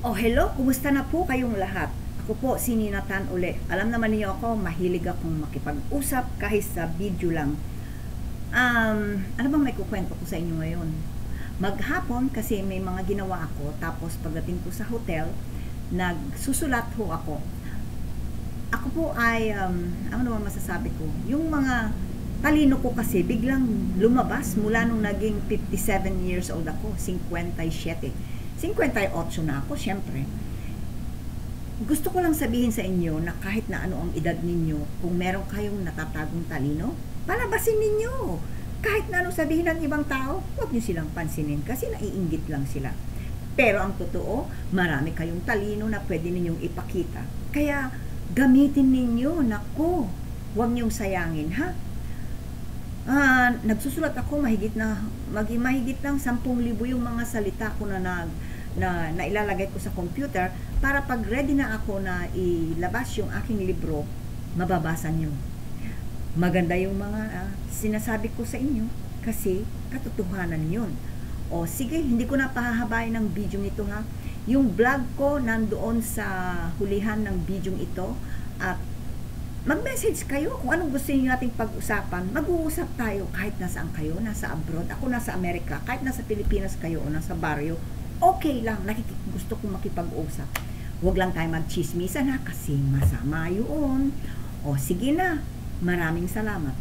Oh, hello, kumusta na po kayong lahat? Ako po, si Nina Tan uli. Alam naman niyo ako, mahilig akong makipag-usap kahit sa video lang. Ano bang may kukwento ko sa inyo ngayon? Maghapon kasi may mga ginawa ako, tapos pagdating ko sa hotel, nagsusulat ho ako. Ako po ay, ano naman masasabi ko, yung mga talino ko kasi biglang lumabas mula nung naging 57 years old ako, 57. 58 na ako, syempre. Gusto ko lang sabihin sa inyo na kahit na ano ang edad ninyo, kung meron kayong natatagong talino, palabasin ninyo. Kahit na ano sabihin ng ibang tao, huwag nyo silang pansinin kasi naiinggit lang sila. Pero ang totoo, marami kayong talino na pwede ninyong ipakita. Kaya gamitin ninyo, nako, huwag nyong sayangin, ha? Nagsusulat ako mahigit ng 10,000 yung mga salita ko na ilalagay ko sa computer para pag ready na ako na ilabas yung aking libro, mababasa nyo. Maganda yung mga sinasabi ko sa inyo kasi katotohanan yun. O sige, hindi ko na pahahabain ng video nito ha. Yung vlog ko nandoon sa hulihan ng video ito at mag-message kayo kung anong gusto niyo nating pag-usapan. Mag-uusap tayo kahit nasaan kayo, nasa abroad, ako nasa Amerika, kahit nasa Pilipinas kayo o nasa baryo, okay lang, gusto kong makipag-usap. Huwag lang tayo mag-chismisan ha, kasi masama yun. O sige na, maraming salamat.